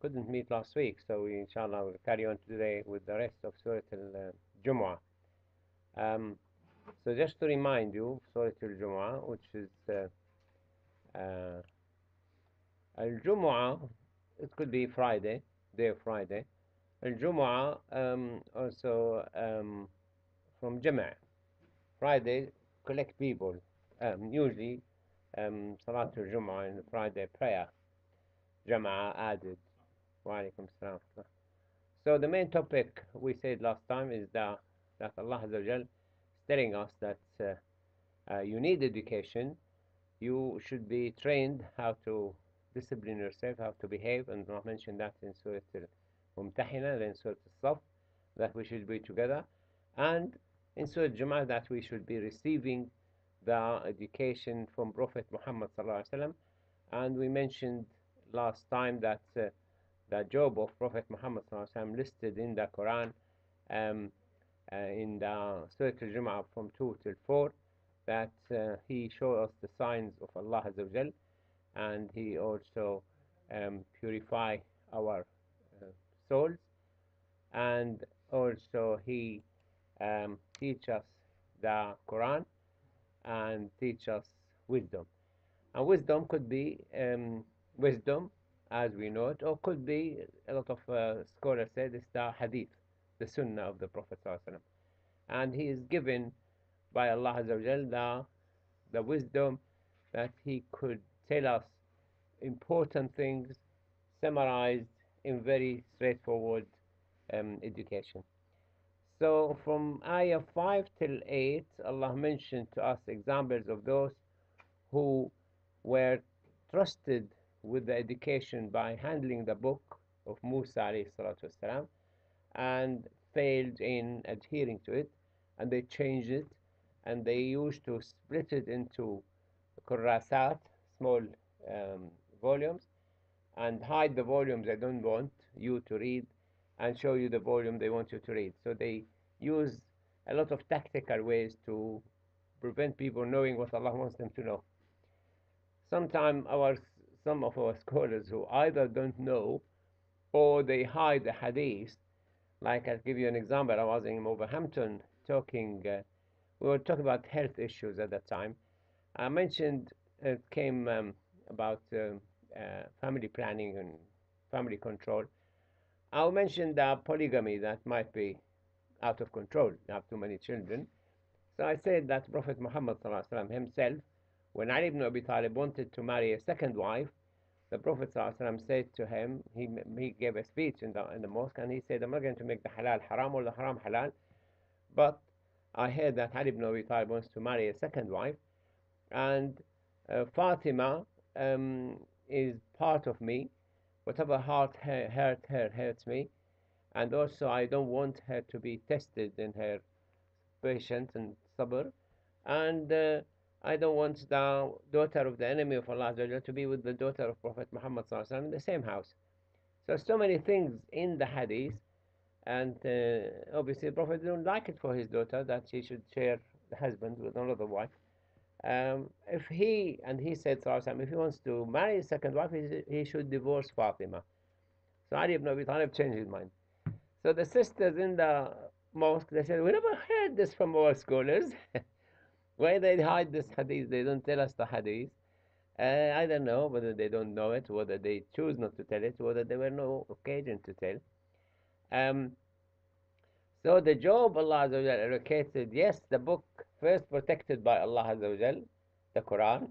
couldn't meet last week, so we, inshallah, will carry on today with the rest of Surah Al-Jumu'ah. Um, so just to remind you, Surah Al-Jumu'ah, which is uh, Al-Jumu'ah, it could be Friday, day of Friday. Al-Jumu'ah also from Jama'. Friday collect people, usually Salatul Jumu'ah and Friday prayer. Jama'a added. Wa alaikum salam. So the main topic we said last time is that Allah Azza wa Jal is telling us that you need education. You should be trained how to discipline yourself, how to behave, and I mentioned that in Surah Al-Mumtahina, then Surah Al-Saf, that we should be together, and in Surah Jum'ah that we should be receiving the education from Prophet Muhammad sallallahu alaihi wasallam. And we mentioned last time that the job of Prophet Muhammad sallallahu alaihi wasallam listed in the Quran um, in the Surah Al-Jum'ah from 2 till 4, that he showed us the signs of Allah Azza wa Jal, and he also purify our souls, and also he teach us the Quran and teach us wisdom. And wisdom could be wisdom as we know it, or could be, a lot of scholars say, it's the hadith, the sunnah of the Prophet ﷺ. And he is given by Allah Azza wa Jal the wisdom that he could tell us important things summarized in very straightforward education. So from ayah 5 till 8, Allah mentioned to us examples of those who were trusted with the education by handling the book of Musa alayhi salatu wasalam, and failed in adhering to it, and they changed it, and they used to split it into kurasat, small um, volumes, and hide the volumes they don't want you to read, and show you the volume they want you to read. So they use a lot of tactical ways to prevent people knowing what Allah wants them to know. Sometimes some of our scholars who either don't know or they hide the hadith. Like, I'll give you an example. I was in Wolverhampton talking. We were talking about health issues at that time. I mentioned it came about family planning and family control. I mentioned polygamy that might be out of control. You have too many children. So I said that Prophet Muhammad ﷺ himself, when Ali ibn Abi Talib wanted to marry a second wife, the Prophet ﷺ said to him, he gave a speech in the mosque, and he said, I'm not going to make the halal haram or the haram halal, but I heard that Ali ibn Abi Talib wants to marry a second wife, and Fatima is part of me. Whatever hurt her hurts me, and also I don't want her to be tested in her patience and sabr, and I don't want the daughter of the enemy of Allah to be with the daughter of Prophet Muhammad in the same house. So many things in the hadith, and obviously the Prophet didn't like it for his daughter that she should share the husband with another wife. If he said, if he wants to marry a second wife, he should divorce Fatima. So Ali ibn Abi Talib changed his mind. So the sisters in the mosque, they said, we never heard this from our scholars. Why they hide this hadith? They don't tell us the hadith. I don't know whether they don't know it, whether they choose not to tell it, whether there were no occasion to tell. Um, so the job Allah Azza wa Jal allocated, yes, the book first protected by Allah Azza wa Jal, the Quran,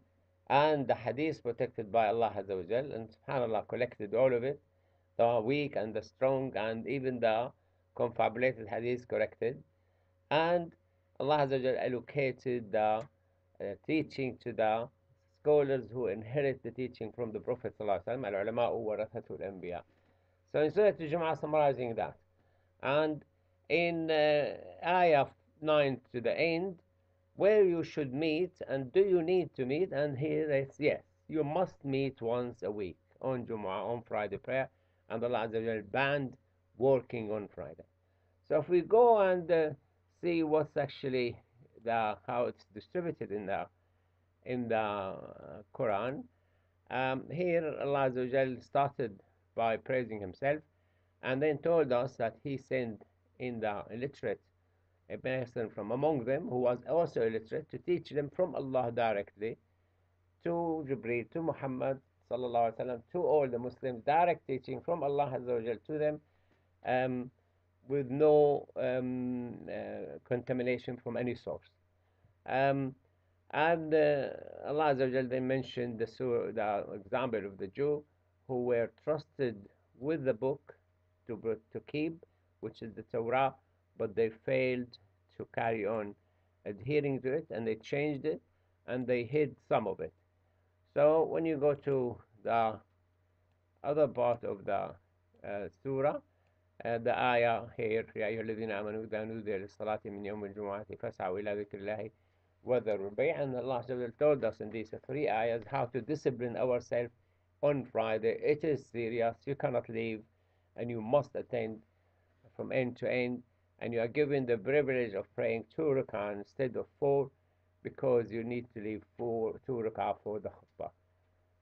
and the hadith protected by Allah Azza wa Jal, and subhanAllah collected all of it, the weak and the strong, and even the confabulated hadith corrected. And Allah Azza wa Jal allocated the teaching to the scholars who inherit the teaching from the Prophet ﷺ, al-ulama'u warathatul anbiya. So in Surah Al-Jum'ah, summarizing that. And in ayah 9 to the end, where you should meet, and do you need to meet, and here it's yes, you must meet once a week, on Jum'ah, on Friday prayer, and Allah Azza wa Jal banned working on Friday. So if we go and see what's actually how it's distributed in the Quran, here Allah Azza wa Jal started by praising himself, and then told us that he sent in the illiterate a person from among them who was also illiterate to teach them from Allah directly to Jibreel, to Muhammad sallallahu alaihi wasallam, to all the Muslims, direct teaching from Allah Azza wa Jal to them, um, with no contamination from any source. Um, and Allah Azza wa Jal then mentioned the example of the Jew who were trusted with the book to keep, which is the Torah, but they failed to carry on adhering to it, and they changed it, and they hid some of it. So when you go to the other part of the surah, the ayah here, يا أيها الذين آمنوا إذا نودي للصلاة من يوم الجمعة فاسعوا إلى ذكر الله وذروا البيع. And Allah told us in these three ayahs how to discipline ourselves on Friday. It is serious. You cannot leave, and you must attend from end to end. And you are given the privilege of praying 2 rak'ah instead of 4, because you need to leave 2 rak'ah for the khutbah.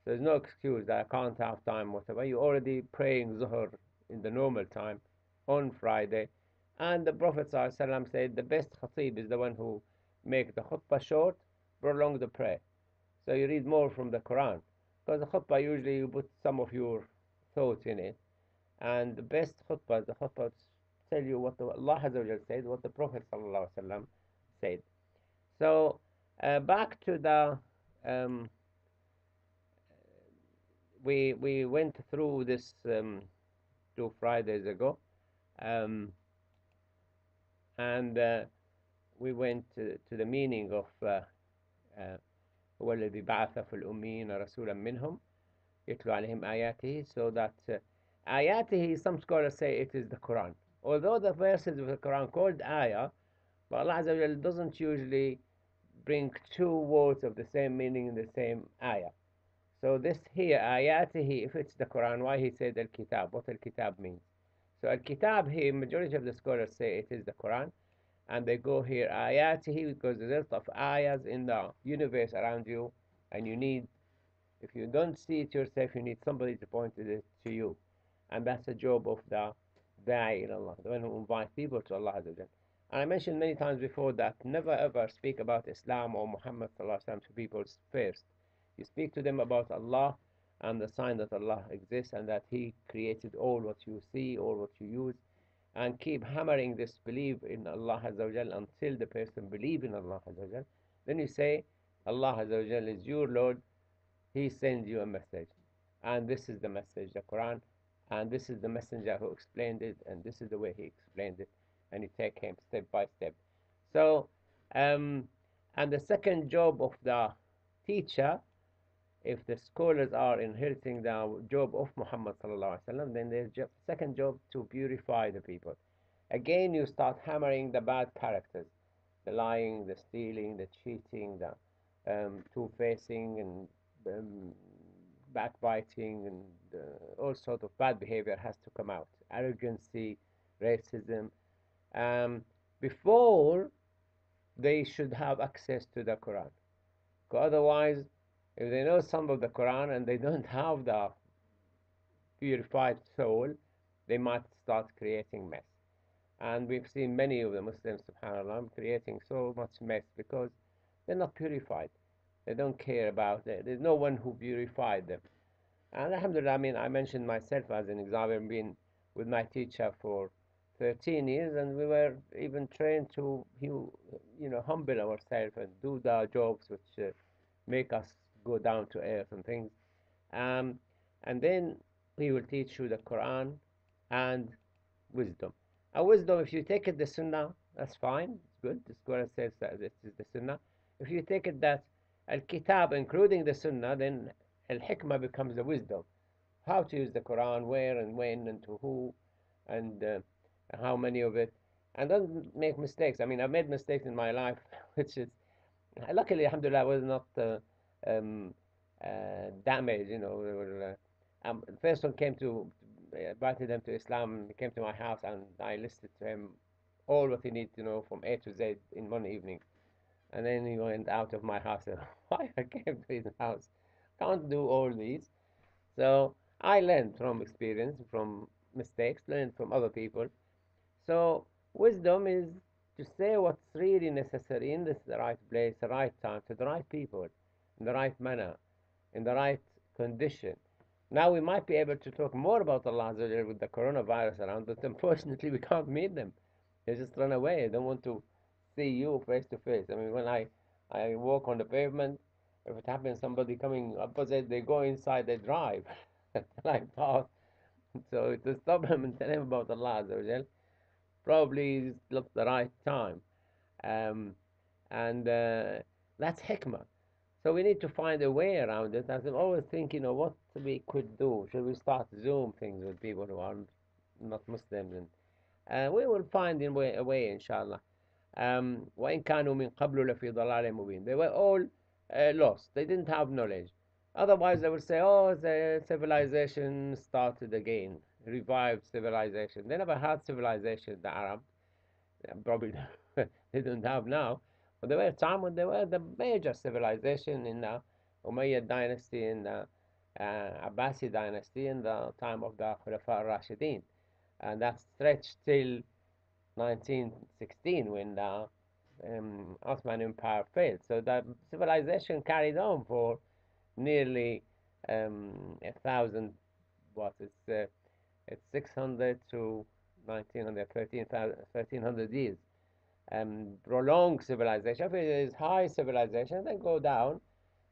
So there's no excuse that I can't have time, whatever. You're already praying Zuhr in the normal time on Friday. And the Prophet ﷺ said the best khatib is the one who makes the khutbah short, prolong the prayer. So you read more from the Quran. Because the khutbah, usually you put some of your thoughts in it. And the best khutbah, the khutbah tell you what Allah Azza wa said, what the Prophet ﷺ said. So back to the we went through this 2 Fridays ago, and we went to the meaning of هو الذي بعث في الأميين رسولا منهم يتلو عليهم آياته. So that آياته, some scholars say it is the Quran. Although the verses of the Quran called ayah, but Allah Azza wa Jalla doesn't usually bring two words of the same meaning in the same ayah. So this here, ayatihi, if it's the Quran, why he said al-kitab, what al-kitab means. So al-kitab here, majority of the scholars say it is the Quran, and they go here, ayatihi, because there's a lot of ayahs in the universe around you, and you need, if you don't see it yourself, you need somebody to point it to you. And that's the job of the da'i in Allah, the one who invites people to Allah Azza wa Jalla. And I mentioned many times before that never ever speak about Islam or Muhammad sallallahu alaihi wasallam to people first. You speak to them about Allah and the sign that Allah exists and that He created all what you see, all what you use, and keep hammering this belief in Allah Azza wa Jal until the person believes in Allah Azza wa Jal. Then you say, Allah Azza wa Jal is your Lord, He sends you a message. And this is the message, the Quran, and this is the messenger who explained it, and this is the way he explained it, and you take him step by step. So, and the second job of the teacher, if the scholars are inheriting the job of Muhammad sallallahu alaihi wasallam, then there's second job to purify the people. Again, you start hammering the bad characters, the lying, the stealing, the cheating, the two-facing, and backbiting, and all sorts of bad behavior has to come out. Arrogancy, racism. Before they should have access to the Quran. Otherwise, if they know some of the Quran and they don't have the purified soul, they might start creating mess. And we've seen many of the Muslims, subhanAllah, creating so much mess because they're not purified. They don't care about it. There's no one who purified them. And alhamdulillah, I mean, I mentioned myself as an example. I've been with my teacher for 13 years, and we were even trained to, humble ourselves and do the jobs which make us go down to earth and things. And then he will teach you the Quran and wisdom. And wisdom, if you take it the Sunnah, that's fine. It's good. The scholar says that this is the Sunnah. If you take it that Al-Kitab, including the Sunnah, then Al-Hikmah becomes the wisdom. How to use the Quran, where and when and to who, and how many of it. And don't make mistakes. I mean, I've made mistakes in my life, which is, luckily, alhamdulillah, I was not damaged, the first one came to, invited them to Islam. He came to my house, and I listed to him all what he needed to know from A to Z in one evening. And then he went out of my house. And why I came to his house? Can't do all these. So I learned from experience, from mistakes, learned from other people. So wisdom is to say what's really necessary in this right place, the right time, to the right people, in the right manner, in the right condition. Now we might be able to talk more about Allah with the coronavirus around, but unfortunately we can't meet them. They just run away. They don't want to see you face to face. I mean, when I walk on the pavement, if it happens somebody coming opposite, they go inside, they drive. Like pass. So to stop him and tell him about Allah, probably look the right time. Um, and that's hikmah. So we need to find a way around it. As I'm always thinking, what we could do. Should we start Zoom things with people who are not Muslims? And we will find a way, inshallah. وإن كانوا من قبل لفي ضلال مبين. They were all lost. They didn't have knowledge. Otherwise, they would say, oh, the civilization started again, revived civilization. They never had civilization, the Arab. Probably they don't have now. But there were a time when they were the major civilization in the Umayyad dynasty, in the Abbasi dynasty, in the time of the Khulafa al-Rashidin. And that stretched till 1916 when the Ottoman Empire failed. So the civilization carried on for nearly 1,000, what, it's 600 to 1900, 1300 years. Prolonged civilization. If it is high civilization, then go down.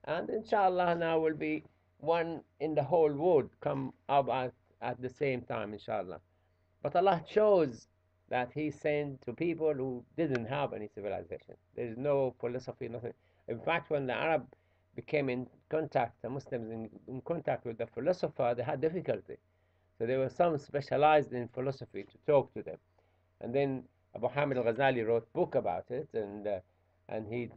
And inshallah, now will be one in the whole world come up at the same time, inshallah. But Allah chose that He sent to people who didn't have any civilization. There is no philosophy, nothing. In fact, when the Arab became in contact, the Muslims in contact with the philosopher, they had difficulty. So there were some specialized in philosophy to talk to them. And then Abu Hamid al-Ghazali wrote a book about it, and he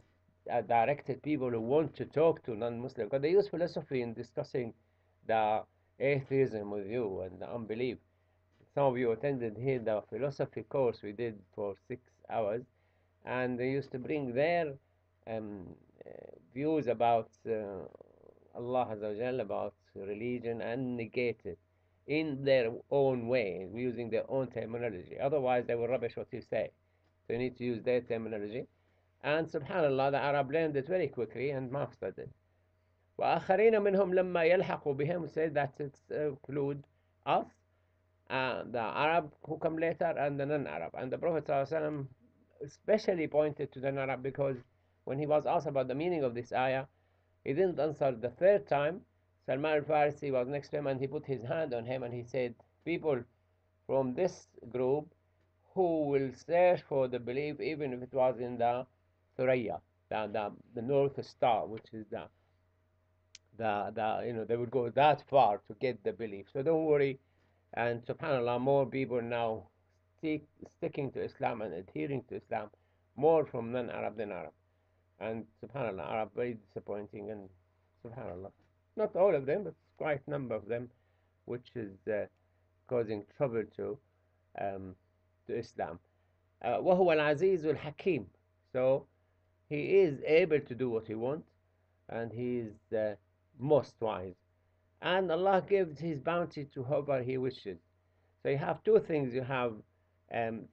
directed people who want to talk to non-Muslims, because they use philosophy in discussing the atheism with you and the unbelief. Some of you attended here the philosophy course we did for 6 hours, and they used to bring their um, views about Allah Azza wa Jal, about religion, and negate it in their own way, using their own terminology. Otherwise, they will rubbish what you say. So you need to use their terminology. And subhanAllah, the Arab learned it very quickly and mastered it. وآخرين منهم لما يلحقوا بهم said that it include us, the Arab who come later, and the non-Arab. And the Prophet ﷺ especially pointed to the non-Arab because when he was asked about the meaning of this ayah, he didn't answer the third time. Salman al-Farisi was next to him and he put his hand on him and he said, people from this group who will search for the belief even if it was in the Thuraya, the North Star, which is they would go that far to get the belief. So don't worry. And subhanAllah, more people now sticking to Islam and adhering to Islam, more from non-Arab than Arab. And subhanAllah, Arab very disappointing, and subhanAllah, not all of them, but quite a number of them, which is causing trouble um, to Islam. وهو العزيز الحكيم. So he is able to do what he wants, and he is most wise. And Allah gives His bounty to whoever He wishes. So you have two things. You have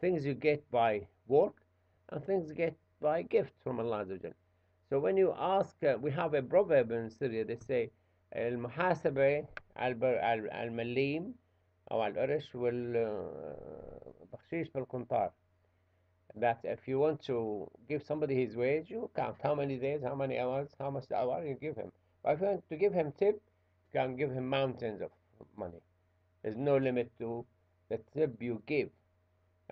things you get by work, and things you get by gift from Allah. So when you ask, we have a proverb in Syria. They say, "المحاسبة المليم أو القرش والبخشيش بالقنطار." That if you want to give somebody his wage, you count how many days, how many hours, how much the hour you give him. But if you want to give him tip, you can give him mountains of money. There's no limit to the tip you give.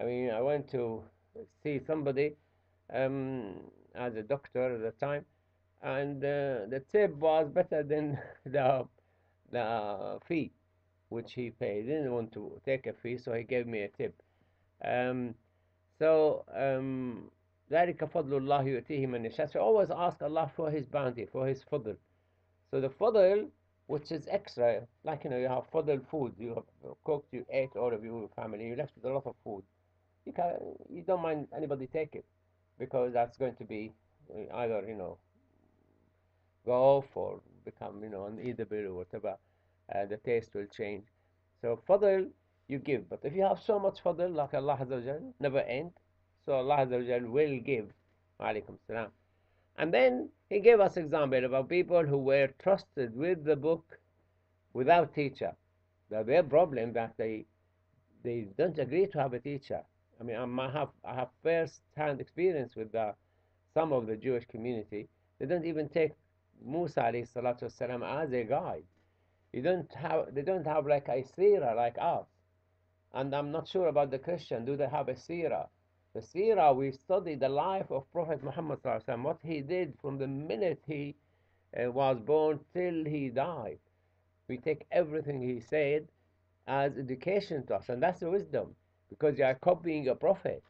I mean, I went to see somebody as a doctor at the time, and the tip was better than the fee which he paid. He didn't want to take a fee, so he gave me a tip. Um, so ذلك فضل الله يؤتيه من يشاء. So always ask Allah for His bounty, for His fadl. So the fadl, which is extra, like you have fadl food, you have cooked, you ate, all of you, your family, you left with a lot of food. You don't mind anybody take it, because that's going to be either go off or become unedible or whatever. the taste will change. So fadl you give, but if you have so much fadl, like Allah Azza wa Jal, never end, so Allah Azza wa Jal will give. Alaikum salam. And then he gave us example about people who were trusted with the book without teacher. Their problem that they don't agree to have a teacher. I mean, I have first-hand experience with some of the Jewish community. They don't even take Musa alayhi salatu wasalam as a guide. They don't have like a seerah like us. And I'm not sure about the Christian. Do they have a seerah? The seerah, we study the life of Prophet Muhammad sallallahu alaihi wasallam, what he did from the minute he was born till he died. We take everything he said as education to us, and that's the wisdom, because you are copying a prophet.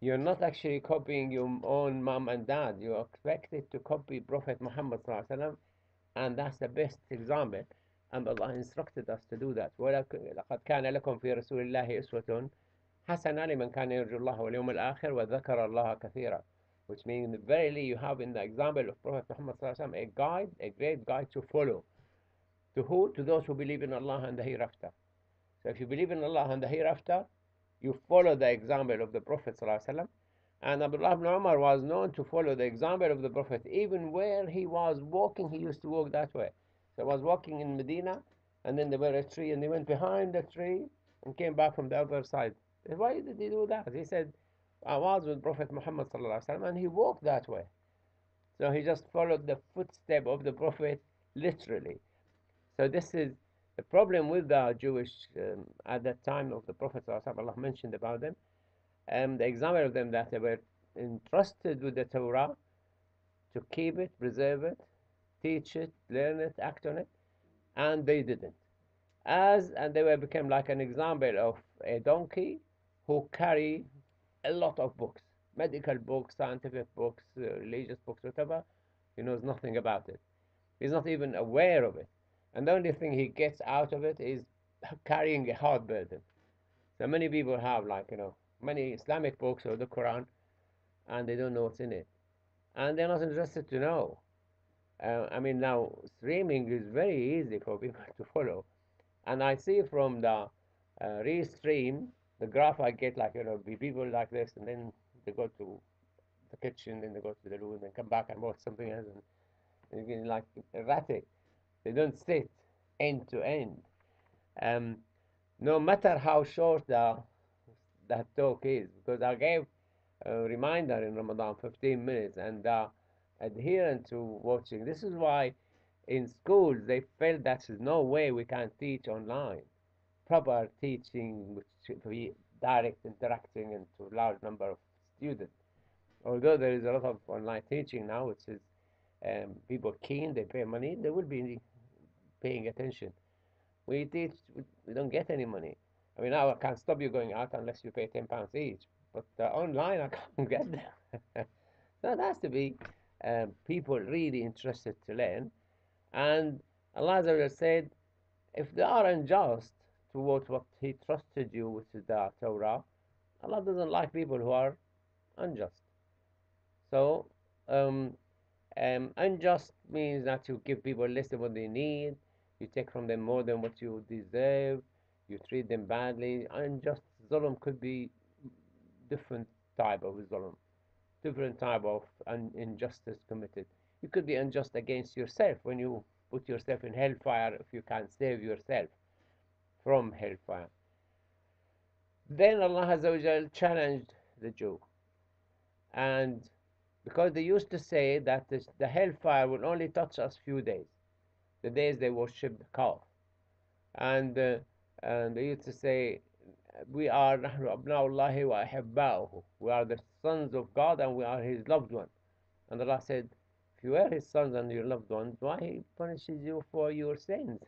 You're not actually copying your own mom and dad. You're expected to copy Prophet Muhammad sallallahu alaihi wasallam, and that's the best example. And Allah instructed us to do that. لقد كان لكم في رسول الله أسوة حسنة لمن كان يرجو الله واليوم الآخر وذكر الله كثيرا. Which means verily you have in the example of Prophet Muhammad sallallahu alaihi wasallam a guide, a great guide to follow. To who? To those who believe in Allah and the hereafter. So if you believe in Allah and the hereafter, you follow the example of the Prophet ﷺ. And Abdullah ibn Umar was known to follow the example of the Prophet. Even where he was walking, he used to walk that way. So he was walking in Medina, and then there were a tree, and he went behind the tree and came back from the other side. And why did he do that? He said, I was with Prophet Muhammad ﷺ, and he walked that way. So he just followed the footstep of the Prophet literally. So this is the problem with the Jewish at that time of the Prophet Allah mentioned about them. The example of them that they were entrusted with the Torah to keep it, preserve it, teach it, learn it, act on it, and they didn't. And they were became like an example of a donkey who carry a lot of books, medical books, scientific books, religious books, whatever. He knows nothing about it. He's not even aware of it. And the only thing he gets out of it is carrying a hard burden. So many people have, like, many Islamic books or the Quran, and they don't know what's in it. And they're not interested to know. I mean, now, streaming is very easy for people to follow. And I see from the restream, the graph I get, like, be people like this, and then they go to the kitchen, then they go to the room, and come back and watch something else, and you get like erratic. They don't sit end to end. No matter how short that talk is, because I gave a reminder in Ramadan, 15 minutes, and adherent to watching. This is why in schools they felt that there's no way we can teach online. Proper teaching, which should be direct interacting and to a large number of students. Although there is a lot of online teaching now, which is people keen, they pay money, they will be paying attention. We teach, we don't get any money. I mean, now I can't stop you going out unless you pay £10 each. But online, I can't get there. So it has to be people really interested to learn. And Allah said, if they are unjust towards what He trusted you, which is the Torah, Allah doesn't like people who are unjust. So, unjust means that you give people less than what they need, you take from them more than what you deserve, you treat them badly. Unjust zulm could be different type of zulm, different type of injustice committed. You could be unjust against yourself when you put yourself in hellfire if you can't save yourself from hellfire. Then Allah Azza wa Jal challenged the Jew, and because they used to say that the hellfire will only touch us few days, the days they worship the calf, and they used to say, we are نحن أبناء الله وأحباؤه, we are the sons of God and we are His loved ones. And Allah said, if you are His sons and your loved ones, why He punishes you for your sins?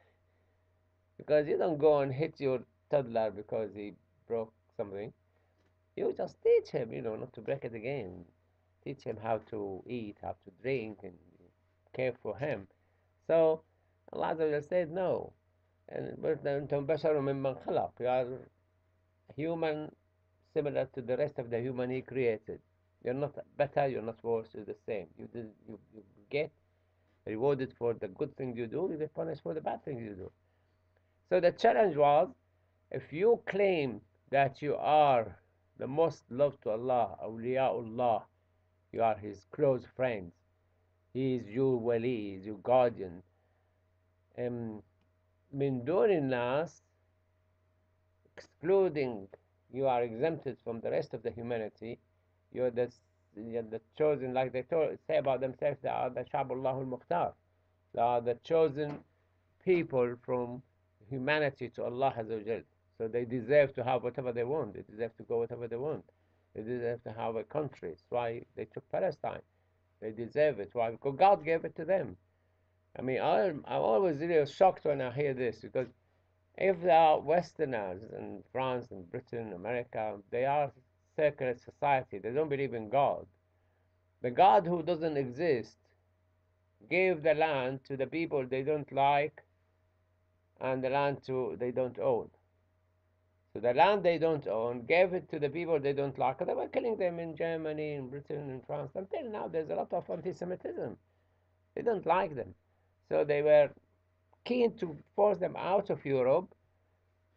Because you don't go and hit your toddler because he broke something. You just teach him, not to break it again. Teach him how to eat, how to drink, and care for him. So Allah said no. And you are human similar to the rest of the human He created. You're not better, you're not worse, you're the same. You get rewarded for the good things you do, you get punished for the bad things you do. So the challenge was, if you claim that you are the most loved to Allah, awliyaullah, you are his close friends, he is your wali, he is your guardian. من دون الناس, excluding, you are exempted from the rest of the humanity. You're the chosen, like they say about themselves, they are the Shabullah al-Mukhtar. They are the chosen people from humanity to Allah Azza wa Jal. So they deserve to have whatever they want. They deserve to go whatever they want. They deserve to have a country. That's why they took Palestine. They deserve it. Why? Because God gave it to them. I mean, I'm always really shocked when I hear this, because if they are Westerners in France and Britain, America, they are secular society. They don't believe in God. The God who doesn't exist gave the land to the people they don't like, and the land to they don't own. So the land they don't own gave it to the people they don't like. And they were killing them in Germany, in Britain, in France. Until now, there's a lot of anti-Semitism. They don't like them. So they were keen to force them out of Europe,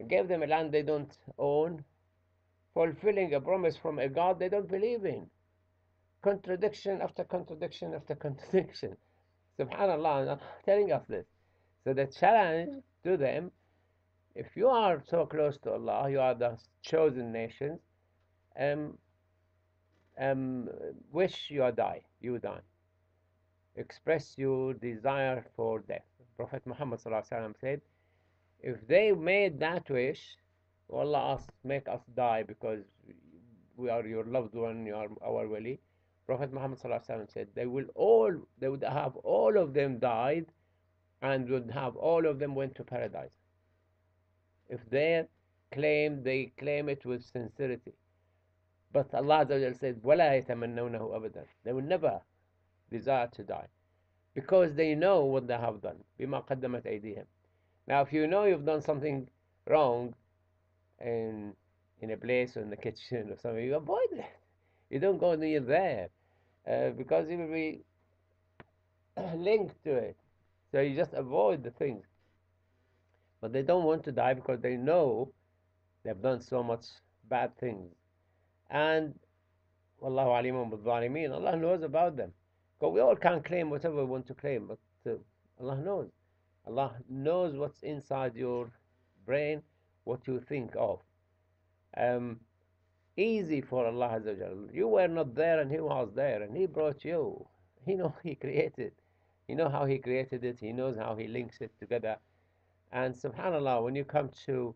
gave them a land they don't own, fulfilling a promise from a God they don't believe in. Contradiction after contradiction after contradiction. Subhanallah, I'm telling us this. So the challenge to them, if you are so close to Allah, you are the chosen nations, um, um, wish you die. Express your desire for death. Prophet Muhammad said, if they made that wish, Allah make us die because we are your loved one, you are our wali. Prophet Muhammad said, they would have all of them died, and would have all of them went to paradise. If they claim it with sincerity. But Allah said, وَلَا يَتَمَنَّوْنَهُ أَبَدًا. They will never desire to die, because they know what they have done. بِمَا قَدَّمَتْ أَيْدِيهِمْ. Now, if you know you've done something wrong in a place or in the kitchen or something, you avoid it. You don't go near there, because it will be linked to it. So you just avoid the things. But they don't want to die because they know they've done so much bad things. And Wallahu alimun bil-zalimin, Allah knows about them. Because we all can claim whatever we want to claim, but Allah knows. Allah knows what's inside your brain, what you think of. Um, Easy for Allah Azza wa Jal. You were not there and He was there, and He brought you. He knows He created. He knows how He created it. He knows how He links it together. And subhanallah, when you come to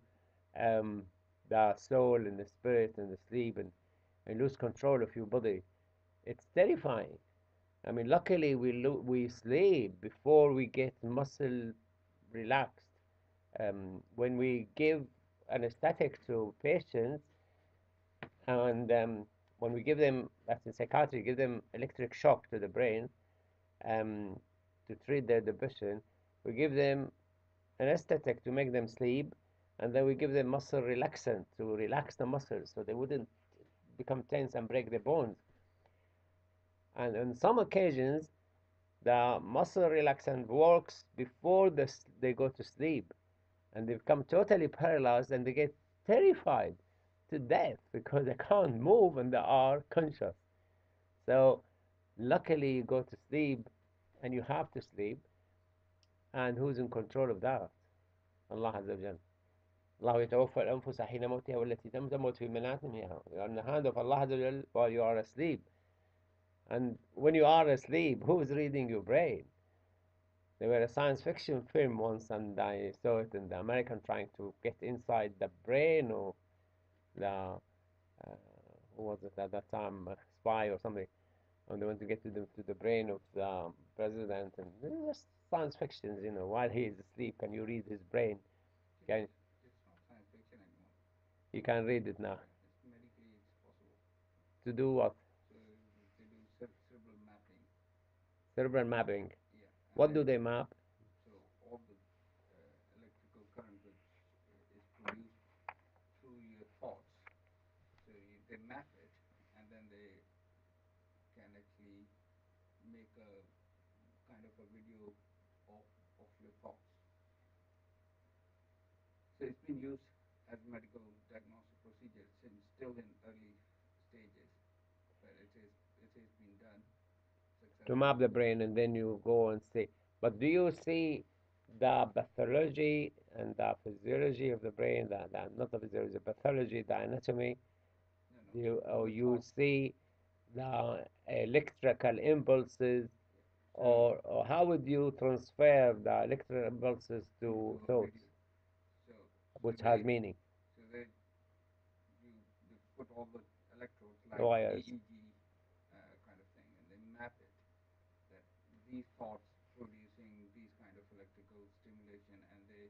um, the soul and the spirit and the sleep, and lose control of your body, it's terrifying. I mean, luckily we sleep before we get muscle relaxed. When we give anesthetic to patients, and when we give them, that's in psychiatry, give them electric shock to the brain, um, to treat their depression, we give them anesthetic to make them sleep, and then we give them muscle relaxant to relax the muscles so they wouldn't become tense and break the bones. And on some occasions, the muscle relaxant works before they go to sleep, and they become totally paralyzed, and they get terrified to death because they can't move and they are conscious. So luckily you go to sleep, and you have to sleep, and who's in control of that? Allah Azza wa Jal. الله يتوفى الأنفس حين موتها والتي تموت في منامها. You are in the hand of Allah Azza wa Jal while you are asleep. And when you are asleep, who's reading your brain? There were a science fiction film once, and I saw it in the American trying to get inside the brain of the who was it at that time, a spy or something, and they want to get to the brain of the president, and just science fictions, while he is asleep, can you read his brain? Can It's not science fiction anymore. you can read it now? Yeah, it's medically it's possible. To do what? So they do cerebral mapping. Cerebral mapping. Yeah, and What then do they map? so all the electrical current which is produced through your thoughts. So they map it, and then they can actually make a kind of a video of of your thoughts. So it's been used as medical diagnostic procedure since still in early stages, but it has been done To map successfully. the brain, and then you go and see. But do you see the pathology and the physiology of the brain, not the physiology, the pathology, the anatomy? No, no, Do you, on or the you thoughts. see the electrical impulses, Yeah. So or how would you transfer the electrical impulses into to a thoughts, video. So so which has they meaning? so you they put all the electrodes like Wires. EEG kind of thing, and they map it that these thoughts producing these kind of electrical stimulation, and they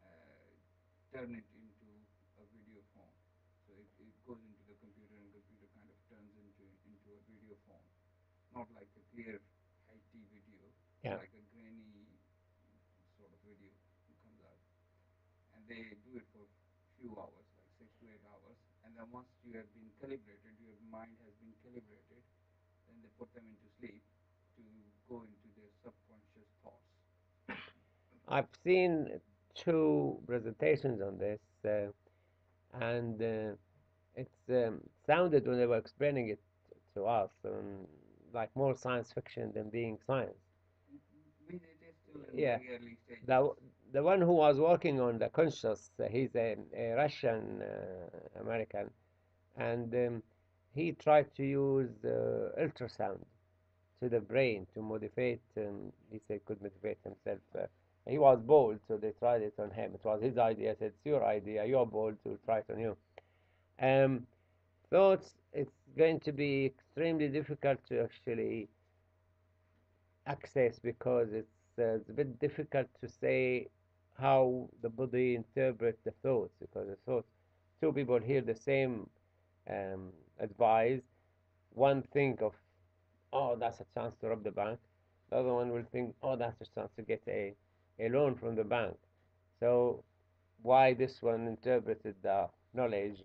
uh, turn it into a video form. So it goes into the computer, and computer kind of turns into a video form, not like a clear HD video. It's Yeah. like a grainy sort of video comes out, and they do it for few hours, like 6 to 8 hours, and then once you have been calibrated, your mind has been calibrated, then they put them into sleep to go into their subconscious thoughts. I've seen two presentations on this, and it sounded when they were explaining it to us like more science fiction than being science. I mean, it is still in Yeah, very early stages. the the one who was working on the conscious, he's a Russian American, and he tried to use ultrasound to the brain to motivate. He said could motivate himself. He was bold, so they tried it on him. It was his idea. I said, it's your idea. You're bold, to try it on you. Um, so it's going to be extremely difficult to actually access, because it's a bit difficult to say how the body interprets the thoughts, because the thoughts, two people hear the same um, advice. One think of, oh, that's a chance to rob the bank. The other one will think, oh, that's a chance to get a loan from the bank. So why this one interpreted the knowledge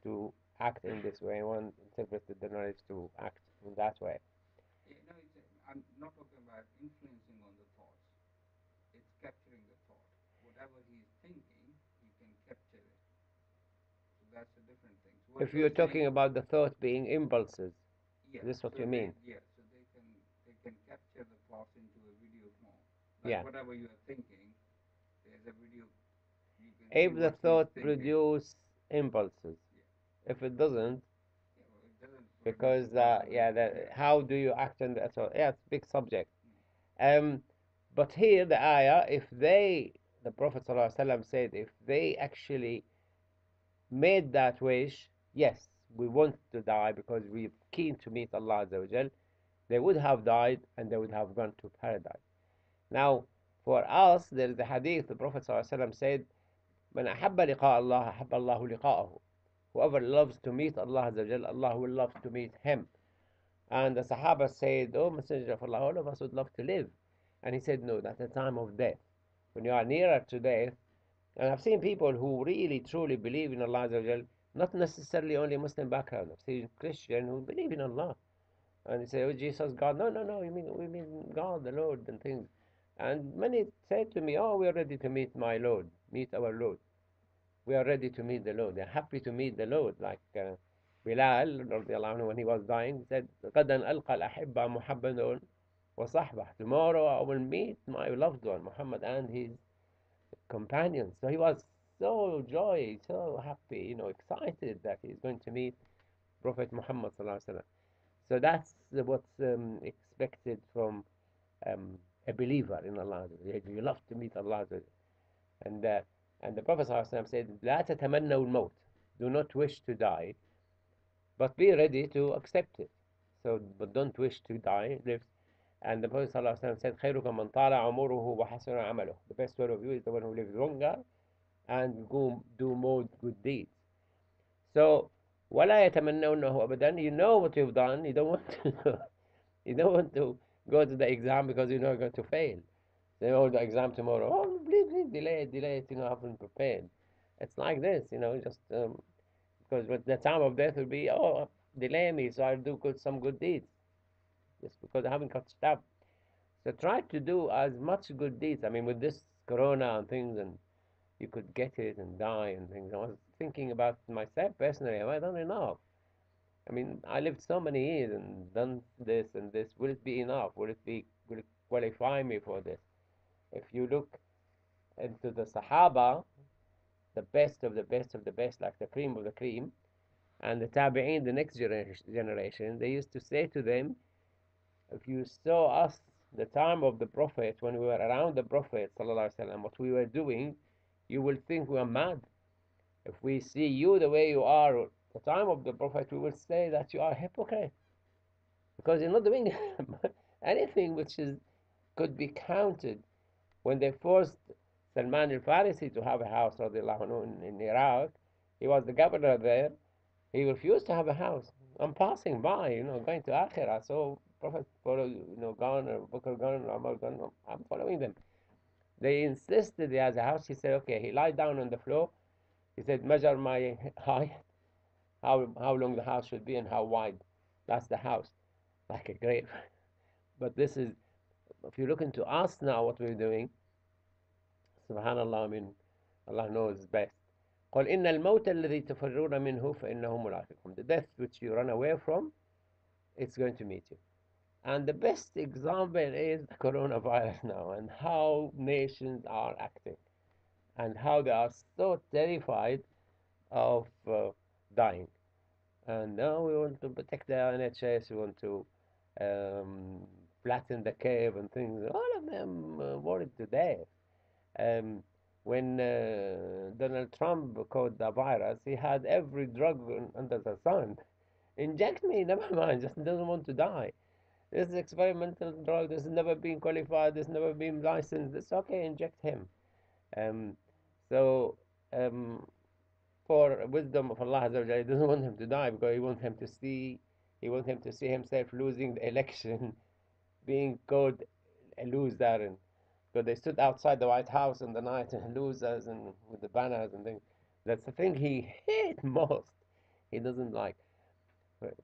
to act in this way, and one interpreted the knowledge to act in that way? Yeah, no, I'm not talking about influencing on the thoughts. It's capturing the thought. Whatever he is thinking, you can capture it. So that's a different thing. So what If you are you're saying, talking about the thought being impulses, yeah. is this what So you mean? they can capture the thoughts into a video form. Like Yeah. whatever you are thinking, there's a video. You can see If the what he's thought thinking. produce impulses, Yeah. if it doesn't, Yeah. Well, it doesn't produce because impulses. yeah, Yeah. how do you act on that? So yeah, it's a big subject. Mm. Um, but here the ayah, if they, the Prophet ﷺ said, if they actually made that wish, yes, we want to die because we're keen to meet Allah Azza wa Jal, they would have died and they would have gone to paradise. Now, for us, there is a hadith, the Prophet ﷺ said, من أحب لقاء الله أحب الله لقاءه. Whoever loves to meet Allah Azza wa Jal, Allah will love to meet him. And the Sahaba said, oh Messenger of Allah, all of us would love to live. And he said, no, that's the time of death. When you are nearer to death, and I've seen people who really truly believe in Allah Azza wa Jal, not necessarily only Muslim background. I've seen Christian who believe in Allah. And they say, oh, Jesus, God. No, no, no, we mean God, the Lord, and things. And many said to me, oh, we are ready to meet my Lord, meet our Lord. We are ready to meet the Lord. They're happy to meet the Lord. Like Bilal, radiallahu anhu, when he was dying, he said, غَدًا أَلْقَى الْأَحِبَّةَ مُحَمَّدٌ وَصَحْبَهُ. Tomorrow I will meet my loved one, Muhammad, and his companions. So he was so joy, so happy, excited that he's going to meet Prophet Muhammad sallallahu alaihi wasallam. So that's what's expected from a believer in Allah. You love to meet Allah. And uh, and the Prophet sallallahu alaihi wasallam said, لا تتمنوا الموت. Do not wish to die, but be ready to accept it. So, but don't wish to die. Live. And the Prophet ﷺ said, خيركم من طال عمره وحسن عمله. The best one of you is the one who lives longer and go do more good deeds. So, ولا يتمنونه أبدا. You know what you've done. You don't want to. You don't want to go to the exam because you know you're going to fail. They hold the exam tomorrow. Oh, please, delay it, delay it. I haven't prepared. It's like this, just because with the time of death will be, oh, delay me so I'll do some good deeds, just because I haven't got stuff. So try to do as much good deeds. I mean, with this corona and things, and you could get it and die and things. I was thinking about myself personally. Have I done enough? I mean, I lived so many years and done this and this. Will it be enough? Will it qualify me for this? If you look into the Sahaba, the best of the best of the best, like the cream of the cream, and the Tabi'in, the next generation, they used to say to them, if you saw us the time of the Prophet, when we were around the Prophet, وسلم, what we were doing, you will think we are mad. If we see you the way you are the time of the Prophet, we will say that you are a hypocrite because you're not doing anything which is could be counted. When they forced Salman al-Farisi to have a house in Iraq, he was the governor there. He refused to have a house. I'm passing by, going to Akhirah. So Prophet follow, gone, or Bakr gone, or Umar gone. I'm following them. They insisted he has a house. He said, okay. He lied down on the floor. He said, measure my height, how long the house should be, and how wide. That's the house, like a grave. But this is, if you look into us now, what we're doing, subhanallah, I mean, Allah knows best. قل إن الموت الذي تفرون منه فإنه ملاقيكم. The death which you run away from, it's going to meet you. And the best example is the coronavirus now, and how nations are acting, and how they are so terrified of dying. And now we want to protect the NHS, we want to um, flatten the curve and things. All of them worried to death. Um, when Donald Trump caught the virus, he had every drug under the sun. Inject me, never mind, just doesn't want to die. This is experimental drug, this has never been qualified, this has never been licensed. It's okay, inject him. Um, so, um, for wisdom of Allah Azza wa Jalla, he doesn't want him to die because he wants him to see himself losing the election, being called a loser, and because they stood outside the White House in the night and losers and with the banners and things. That's the thing he hates most. He doesn't like.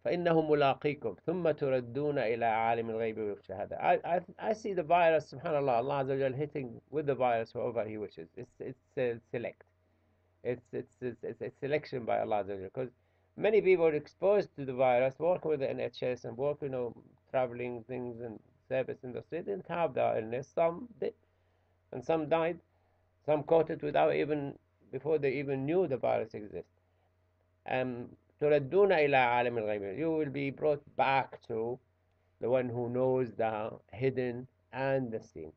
فإنه ملاقيكم ثم تردون إلى عالم الغيب والشهادة. I see the virus, subhanallah, Allah Azza wa Jal hitting with the virus whoever He wishes. It's select. It's selection by Allah Azza wa Jal. Because many people are exposed to the virus, work with the NHS and work, traveling things and service industry, didn't have the illness. Some did, and some died. Some caught it without even before they even knew the virus exists. تردون إلى عالم الغيب. You will be brought back to the one who knows the hidden and the seen.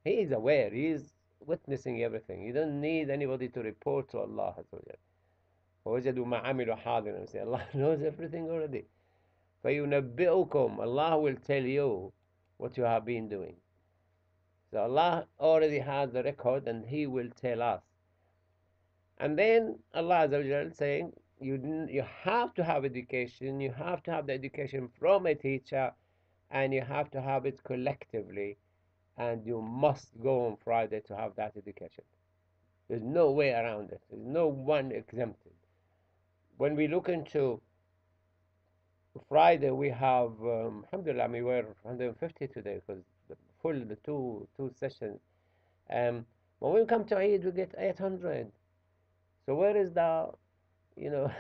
He is aware. He is witnessing everything. You don't need anybody to report to Allah Azza wa Jal. ووجدوا ما عملوا حاضرا. Say Allah knows everything already. فينبئكم. Allah will tell you what you have been doing. So Allah already has the record and He will tell us. And then Allah Azza wa Jal saying, you have to have education, you have to have the education from a teacher, and you have to have it collectively, and you must go on Friday to have that education. There's no way around it. There's no one exempted. When we look into Friday, we have, alhamdulillah, I mean, we're 150 today because the two sessions. Um, when we come to Eid, we get 800. So where is the, you know,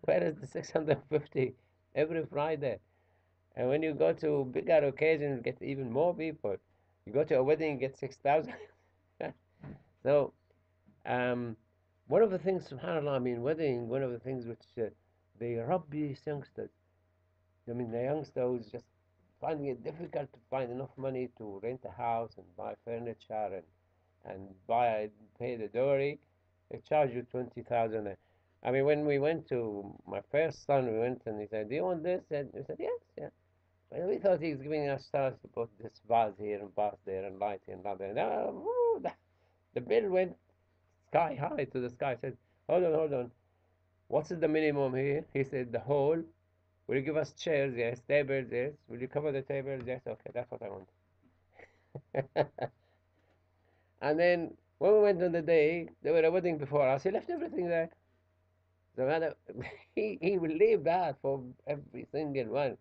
where is the 650 every Friday? And when you go to bigger occasions, you get even more people. You go to a wedding, you get 6,000. So, um, one of the things, subhanAllah, I mean, wedding, one of the things which they rob these youngsters. I mean, the youngster who's just finding it difficult to find enough money to rent a house and buy furniture and pay the dowry, they charge you 20,000. I mean, when we went to my first son, we went and he said, "Do you want this?" And we said, "Yes, yeah." And we thought he was giving us stars to put this vase here and vase there and light here and light there. The bill went sky high to the sky. I said, hold on. What's the minimum here? He said, the whole. Will you give us chairs? Yes. Tables? Yes. Will you cover the tables? Yes. Okay, that's what I want. And then when we went on the day, there were a wedding before us. He left everything there. So he will leave that for every single one.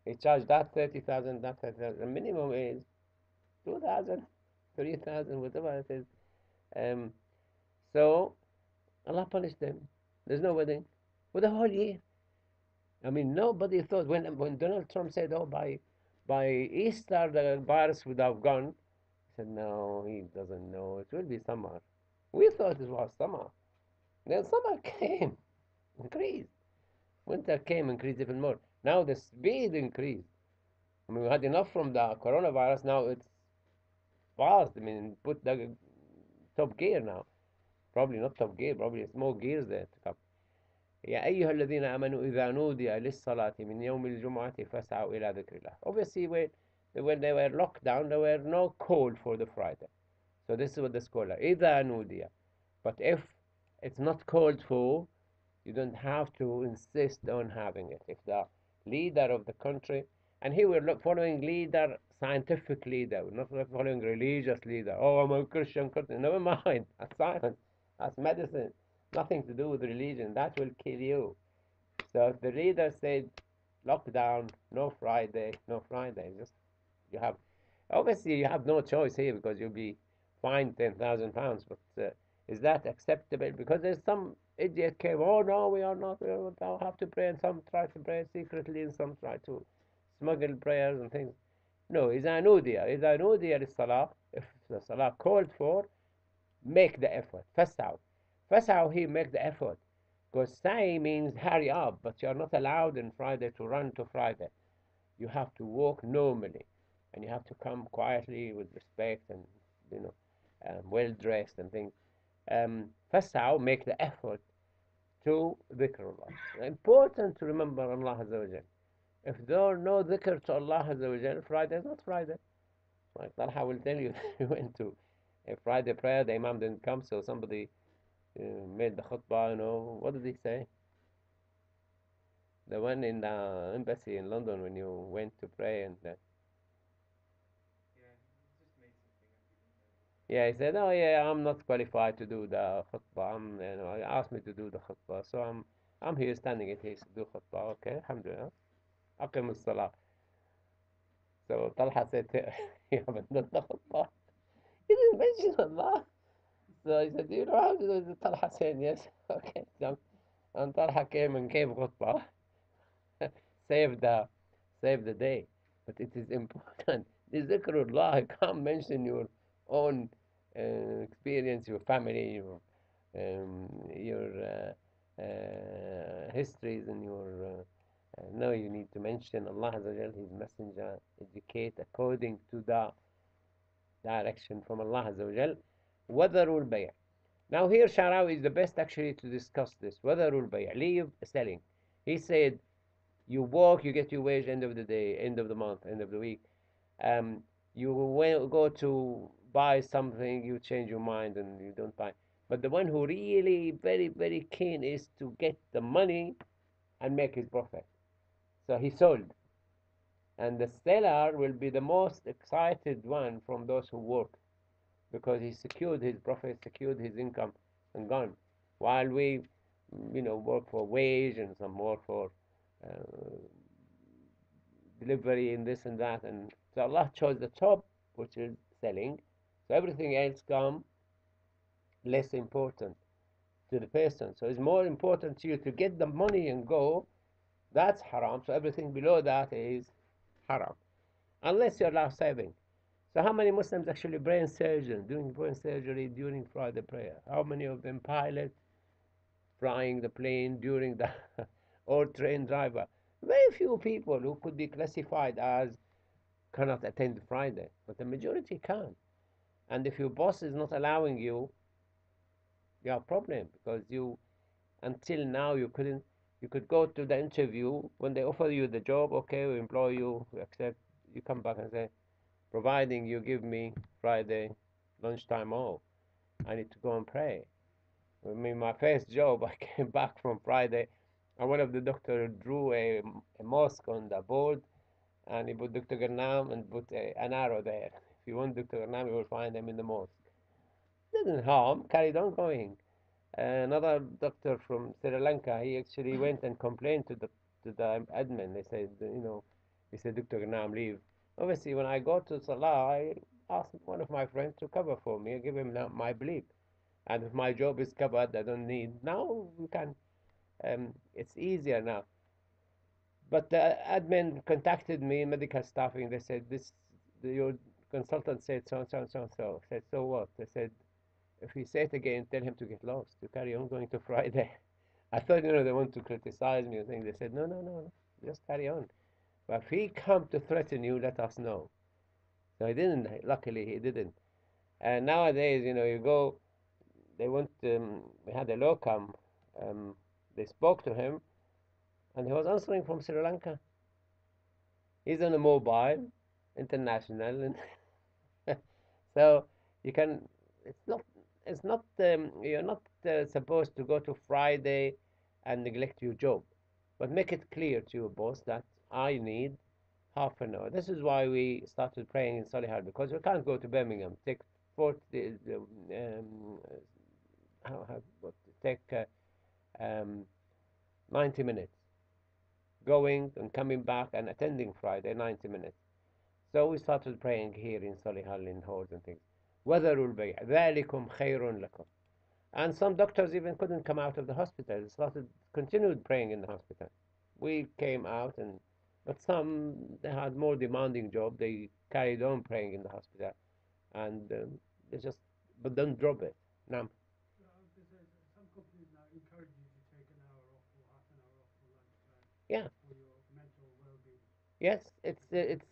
He charged that 30,000, that 30,000. The minimum is 2,000, 3,000, whatever it is. So Allah punished them. There's no wedding for the whole year. I mean, nobody thought when Donald Trump said, "Oh, by Easter the virus would have gone." He said, "No, he doesn't know. It will be summer." We thought it was summer. Then summer came, increased. Winter came, increased even more. Now the speed increased. I mean, we had enough from the coronavirus. Now it's fast. I mean, put the top gear now. Probably not top gear. Probably it's more gears there to come. يا أيها الذين آمنوا إذا نودي للصلاة من يوم الجمعة فاسعوا إلى ذكر الله. Obviously, when they were locked down, there were no call for the Friday. So this is what the scholar إذا نودي. But if it's not called for, you don't have to insist on having it. If the leader of the country, and here we're following leader, scientific leader, we're not following religious leader. Oh, I'm a Christian. Never mind. That's science. That's medicine. Nothing to do with religion. That will kill you. So if the leader said lockdown, no Friday, no Friday, just you have obviously you have no choice here because you'll be fined £10,000. But is that acceptable? Because there's some idiot came. Oh no, we are not. We don't have to pray, and some try to pray secretly, and some try to smuggle prayers and things. No, إذا نودي للصلاة. If the salah called for, make the effort. فسعوا. فسعوا here, make the effort. Because sa'i means hurry up, but you're not allowed on Friday to run to Friday. You have to walk normally, and you have to come quietly with respect and you know, well dressed and things. فسعوا, make the effort to dhikrullah. Important to remember Allah Azza wa Jal. If there are no dhikr to Allah Azza wa Jal, Friday is not Friday. Like Talha will tell you, he went to a Friday prayer, the Imam didn't come, so somebody made the khutbah, you know. What did he say? The one in the embassy in London when you went to pray and yeah, he said, "Oh yeah, I'm not qualified to do the khutbah. He asked me to do the khutbah, so I'm here standing it here to do khutbah. Okay, alhamdulillah. Aqim as-salah." So Talha said, "You haven't done the khutbah. You didn't mention Allah." So he said, "Do you know how to do it?" Talha said, "Yes." Okay, so, and Talha came and gave khutbah, saved the saved the day. But it is important. The zikrullah, you can't mention your own experience, your family, your histories, and your. No, you need to mention Allah Azza wa Jal, His Messenger, educate according to the direction from Allah Azza wa Jal. وَذَرُوا الْبَيْعَ. Now here Sharawi is the best actually to discuss this. وَذَرُوا الْبَيْعَ. Leave selling. He said, you work, you get your wage end of the day, end of the month, end of the week. Um, you will go to buy something, you change your mind and you don't buy. But the one who really very, very keen is to get the money and make his profit. So he sold. And the seller will be the most excited one from those who work because he secured his profit, secured his income, and gone. While we, work for wage and some work for uh, delivery and this and that. And so Allah chose the top, which is selling. So everything else come less important to the person. So it's more important to you to get the money and go. That's haram. So everything below that is haram. Unless you're now saving. So how many Muslims actually brain surgeon, doing brain surgery during Friday prayer? How many of them pilot, flying the plane during the, or train driver? Very few people who could be classified as cannot attend Friday, but the majority can. And if your boss is not allowing you, you have a problem because you, until now, you couldn't, you could go to the interview when they offer you the job, okay, we employ you, we accept, you come back and say, providing you give me Friday lunchtime off, I need to go and pray. I mean, my first job, I came back from Friday, and one of the doctor drew a mosque on the board, and he put Dr. Ghannam and put an arrow there. If you want Dr. Ghannam, you will find him in the mosque. Didn't harm, carried on going. Another doctor from Sri Lanka, he actually went and complained to the admin. They said, he said, Dr. Ghannam, leave. Obviously, when I go to Salah, I asked one of my friends to cover for me. I give him my belief. And if my job is covered, I don't need. Now we can, it's easier now. But the admin contacted me, medical staffing. They said, your consultant said so and so and so and so. I said, so what? They said, if he say it again, tell him to get lost, to carry on going to Friday. I thought, they want to criticize me or things. They said, no, no, no, just carry on. But if he come to threaten you, let us know. So he didn't. Luckily, he didn't. And nowadays, you go. They went. We had a locum. Um, they spoke to him, and he was answering from Sri Lanka. He's on a mobile, international, and so you can. It's not. It's not. You're not supposed to go to Friday and neglect your job, but make it clear to your boss that I need half an hour. This is why we started praying in Solihull, because we can't go to Birmingham. Take 40. What? Take 90 minutes going and coming back and attending Friday, 90 minutes. So we started praying here in Solihull in halls and things. وَذَرُوا الْبَيْعَ ذَلِكُمْ خَيْرٌ لَكُمْ. And some doctors even couldn't come out of the hospital. They continued praying in the hospital. We came out, but some, they had more demanding job. They carried on praying in the hospital, and they just, but don't drop it. Now, Some companies now encourage you to take an hour off or half an hour off for lunchtime yeah, for your mental well-being. yes, it's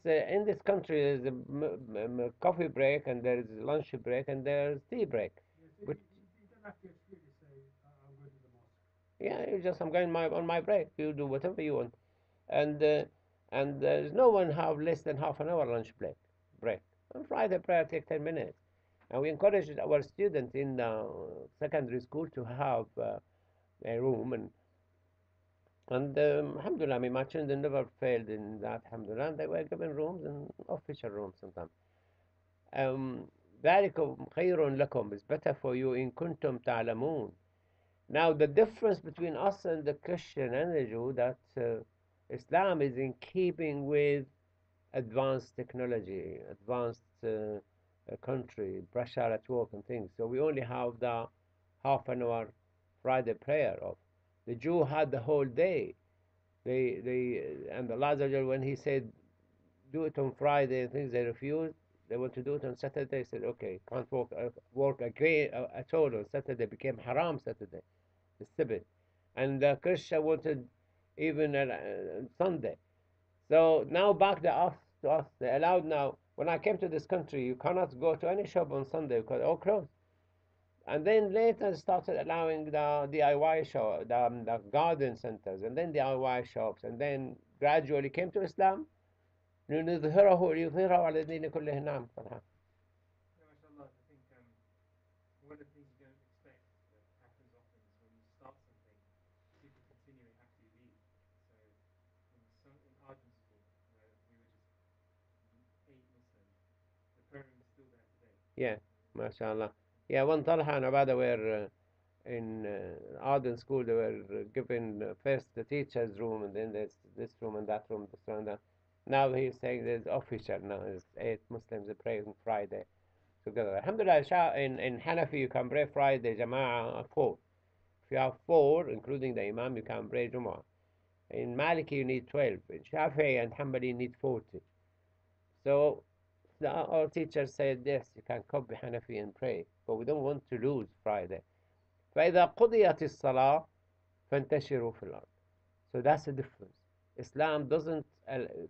in this country there's a coffee break, and there's lunch break, and there's tea break. Yes, But you don't have to explicitly say, I'm going to the mosque. yeah, you just, I'm going on my break. You do whatever you want, and uh, and there's no one have less than half an hour lunch break. Break on Friday prayer take 10 minutes, and we encourage our students in secondary school to have a room, and alhamdulillah, I mean, my children never failed in that. Alhamdulillah, they were given rooms and official rooms sometimes. Um, ذلكم خير لكم is better for you in kuntum تعلمون. Now the difference between us and the Christian and the Jew, that Islam is in keeping with advanced technology, advanced country, pressure at work and things. So we only have the half an hour Friday prayer of. The Jew had the whole day. And Allah when He said do it on Friday and things, they refused. They want to do it on Saturday. Said okay, can't work again at all on Saturday. Became haram Saturday, the Sabbath. And the Christian wanted even Sunday. So now back to us. They allowed now. When I came to this country, you cannot go to any shop on Sunday because all closed. And then later started allowing the DIY shop, the garden centers, and then DIY shops, and then gradually came to Islam. ليظهره على الدين كله. نعم صراحة. Yeah, mashallah, I think one of the things you don't expect that happens often is when you start something, people continue it after you leave. So in Argent school, where we were just 8 Muslims, the prayer room is still there today. Yeah, mashallah. Yeah, one Talha and Abada were in Arden school. They were given first the teacher's room, and then there's this room and that room, this room and that. Now he's saying there's official. Now there's 8 Muslims that pray on Friday together. Alhamdulillah, in Hanafi you can pray Friday, Jama'ah 4. If you have 4, including the Imam, you can pray Jumu'ah. In Maliki you need 12. In Shafi'i and Hanbali you need 40. So our teacher said yes, you can copy Hanafi and pray, but we don't want to lose Friday. فإذا قضيت الصلاة فانتشروا في الأرض. So that's the difference. Islam doesn't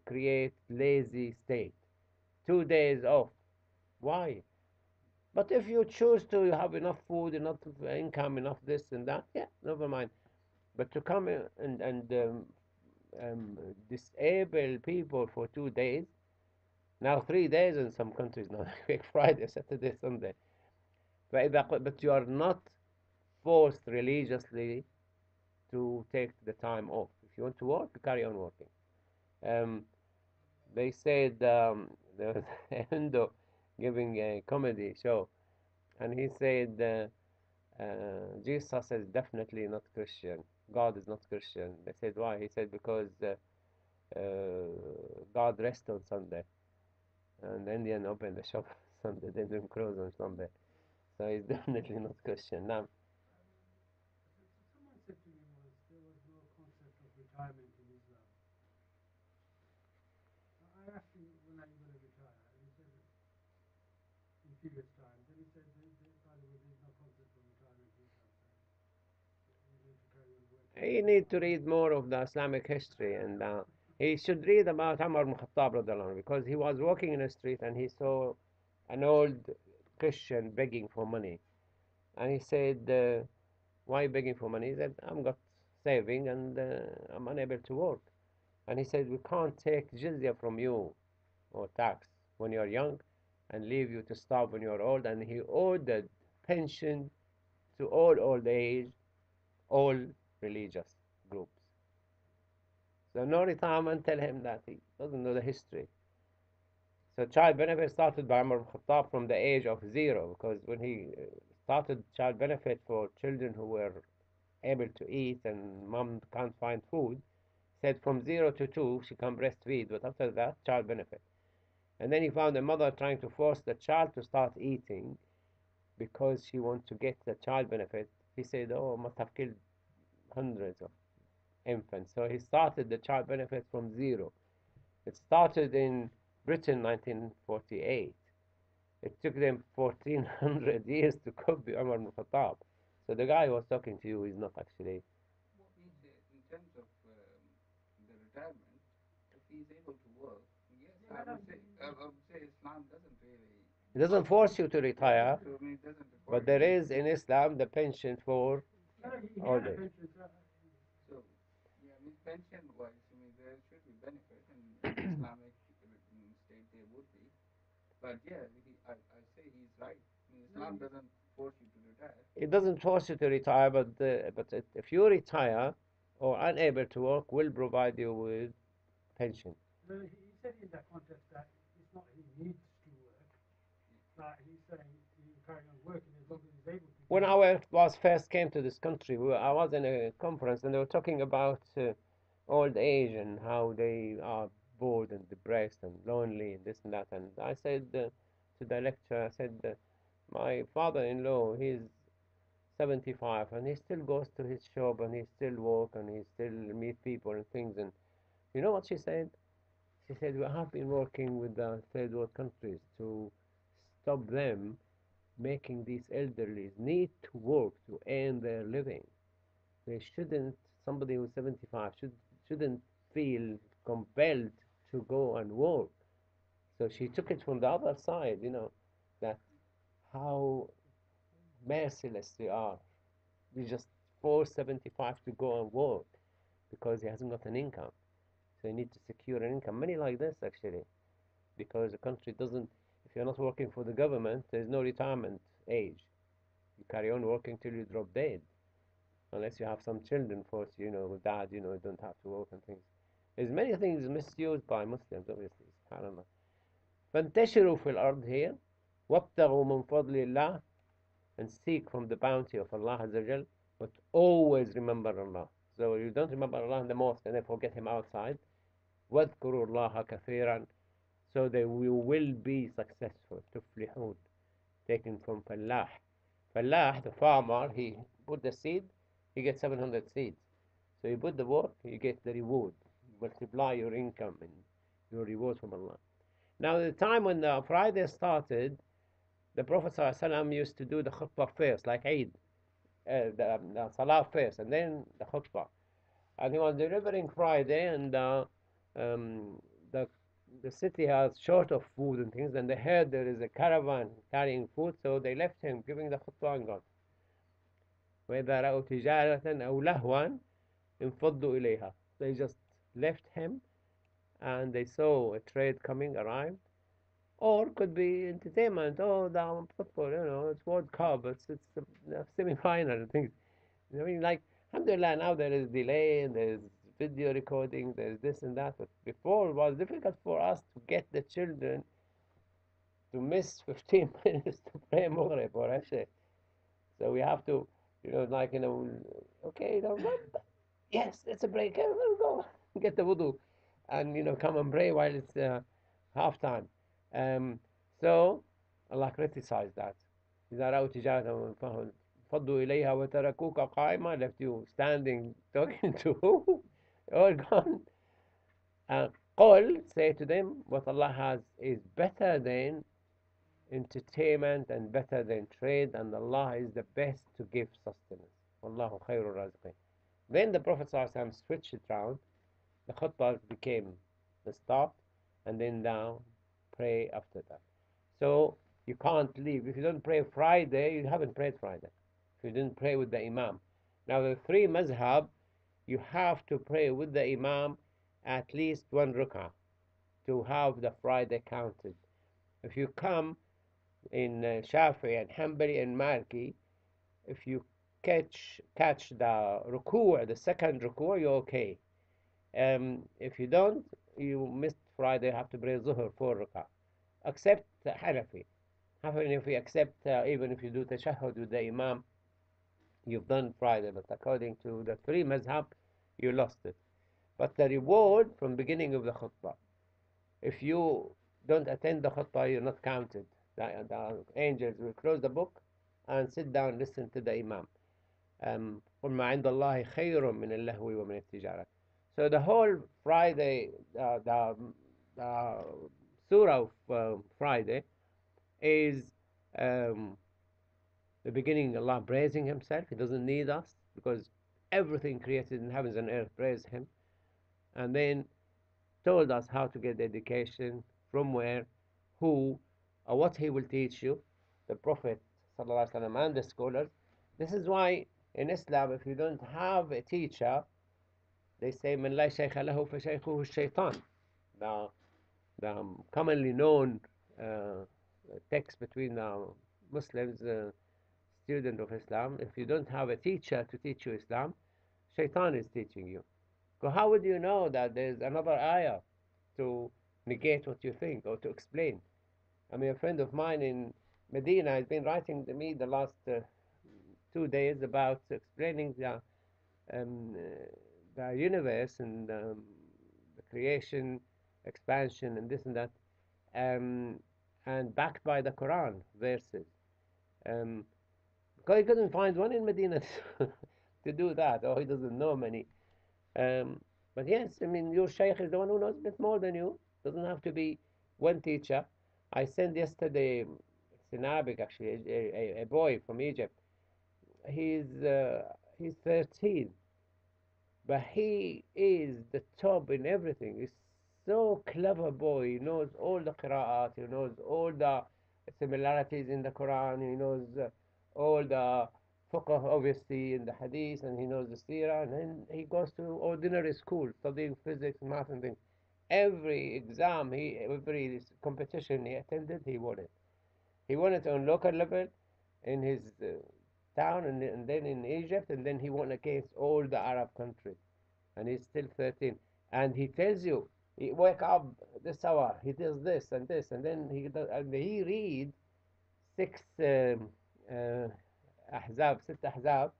create lazy state. 2 days off. Why? But if you choose to have enough food, enough income, enough this and that, yeah, never mind. But to come and disable people for 2 days, now 3 days in some countries now, like Friday, Saturday, Sunday. But you are not forced religiously to take the time off. If you want to work, you carry on working. Um, they said there was a Hindu giving a comedy show, and he said Jesus is definitely not Christian. God is not Christian. They said why? He said because God rests on Sunday, and the Indian opened the shop Sunday. They didn't close on Sunday. So it's definitely not Christian. Now, Someone said to me once there was no concept of retirement in Islam. I asked him when are you going to retire, and he said in few years' time. Then he said, by the way, there's no concept of retirement in Islam, so you're going to carry on working he until need to you read more of the Islamic history, and he should read about Umar ibn Khattab radiallahu anhu, because he was walking in the street and he saw an old Christian begging for money, and he said, "Why are you begging for money?" He said, "I'm got saving and I'm unable to work." And he said, "We can't take jizya from you or tax when you're young and leave you to starve when you're old." And he ordered pension to all old age, all religious groups. So no retirement, tell him that he doesn't know the history. So child benefit started by Umar Khattab from the age of 0, because when he started child benefit for children who were able to eat and mom can't find food, said from 0 to 2 she can breastfeed, but after that child benefit. And then he found a mother trying to force the child to start eating because she wants to get the child benefit. He said, "Oh, I must have killed hundreds of infants." So he started the child benefit from 0. It started in Britain 1948. It took them 1400 years to copy Umar ibn Khattab. So the guy who was talking to you is not actually. What means in terms of the retirement, if he's able to work, yes, I would say Islam doesn't really. It doesn't force you to retire, So I mean, it doesn't require but there you. is in Islam the pension for No, he old had a age. pension, So yeah, I mean pension-wise, I mean there should be benefit in Islamic state there would be, but yeah, I say he's right. I mean Islam doesn't force you to retire. It doesn't force you to retire, but if you retire or unable to work, will provide you with pension. no, he said in that context that it's not he needs to work, but he's saying he will carry on working as long as he's able to When do I it. was first came to this country, I was in a conference and they were talking about old age and how they are bored and depressed and lonely and this and that. And I said to the lecturer, I said, my father-in-law, he's 75 and he still goes to his shop and he still work and he still meet people and things. And you know what she said? She said, we have been working with the third world countries to stop them making these elderly need to work to earn their living. They shouldn't, somebody who's 75 shouldn't feel compelled to go and work. So she took it from the other side, that how merciless they are. We just force 75 to go and work because he hasn't got an income. So you need to secure an income. Many like this actually, because the country doesn't, if you're not working for the government, there's no retirement age. You carry on working till you drop dead, unless you have some children force dad, don't have to work and things. There's many things misused by Muslims, obviously. SubhanAllah. فانتشروا في الأرض here وابتغوا من فضل الله, and seek from the bounty of Allah Azza wa Jal, but always remember Allah. So you don't remember Allah in the mosque and then forget Him outside. واذكروا الله كثيرا, so that we will be successful. تفلحون, taken from Fallah. Fallah, the farmer, he put the seed, he gets 700 seeds. So you put the work, you get the reward. Multiply your income and your reward from Allah. Now, the time when the Friday started, the Prophet ﷺ used to do the khutbah first, like Eid, the Salah first, and then the khutbah. And he was delivering Friday, and um, the the city has short of food and things, and they heard there is a caravan carrying food, so they left him giving the khutbah and gone. وإذا رأوا تجارة أو لهوا انفضوا إليها. They just left him and they saw a trade coming, arrived. Or could be entertainment. Oh, the football, it's World Cup, it's the semi-final and things. I mean, like, alhamdulillah, now there is delay, there's video recording, there's this and that. But before, it was difficult for us to get the children to miss 15 minutes to pray Maghrib or Isha. So we have to, like, okay, yes, it's a break. We'll go get the wudu and, come and pray while it's half time. Um, so Allah criticized that. إذا رأوا تجارة فضوا إليها وتركوك قائمة, left you standing talking to who? All gone. قل, say to them, what Allah has is better than entertainment and better than trade, and Allah is the best to give sustenance. Wallahu khairur raziqin. Then the Prophet ﷺ switched it round. The khutbah became the start, and then now pray after that. So you can't leave. If you don't pray Friday, you haven't prayed Friday. If you didn't pray with the Imam. Now the three mazhab, you have to pray with the Imam at least one rak'ah to have the Friday counted. If you come in Shafi and Hanbali and Maliki, if you catch the ruku', the second ruku', you're okay. If you don't, you missed Friday, you have to pray Zuhr 4 rak'ah. Except Hanafi. Hanafi accept even if you do tashahhud with the Imam, you've done Friday, but according to the three mazhab, you lost it. But the reward from beginning of the khutbah, if you don't attend the khutbah, you're not counted. The angels will close the book and sit down and listen to the Imam. قُلْ مَا عِنْدَ اللَّهِ خَيْرٌ مِنَ اللَّهْوِ وَمِنَ التِّجَارَةِ. So the whole Friday, the Surah of Friday is um, the beginning, Allah praising Himself. He doesn't need us because everything created in heavens and earth praise Him. And then told us how to get the education, from where, who, or what he will teach you, the Prophet ﷺ and the scholars. This is why in Islam, if you don't have a teacher, they say, "Man la shaykha lahu fa shaykhuhu shaitan." The commonly known uh, text between the Muslims, student of Islam, if you don't have a teacher to teach you Islam, shaitan is teaching you. So how would you know that there's another ayah to negate what you think or to explain? I mean, a friend of mine in Medina has been writing to me the last 2 days about explaining um, the universe and the creation, expansion, and this and that, um, and backed by the Quran verses. Um, because he couldn't find one in Medina to do that, or he doesn't know many. Um, but yes, I mean, your sheikh is the one who knows a bit more than you. Doesn't have to be one teacher. I sent yesterday, it's in Arabic actually, a boy from Egypt. He's 13, but he is the top in everything. He's so clever boy. He knows all the qira'at. He knows all the similarities in the Quran. He knows all the fiqh, obviously, in the hadith, and he knows the seerah. And then he goes to ordinary school, studying physics, math, and things. Every exam, every competition he attended, he won it. He won it on local level in his town, and then in Egypt, and then he won against all the Arab countries, and he's still 13. And he tells you, he wake up this hour, he does this and this, and then he read six ahzab, six ahzab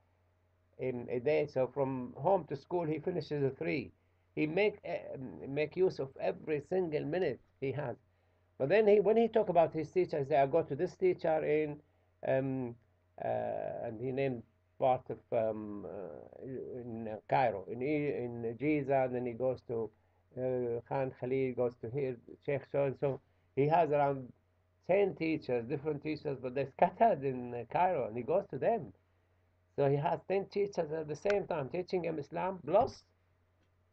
in a day. So from home to school, he finishes the three. He make use of every single minute he has. But then when he talk about his teacher, he say, I go to this teacher um, and he named part of in Cairo, in Giza, and then he goes to Khan Khalil, goes to here, Sheikh so and so. He has around 10 teachers, different teachers, but they're scattered in Cairo, and he goes to them. So he has 10 teachers at the same time teaching him Islam, plus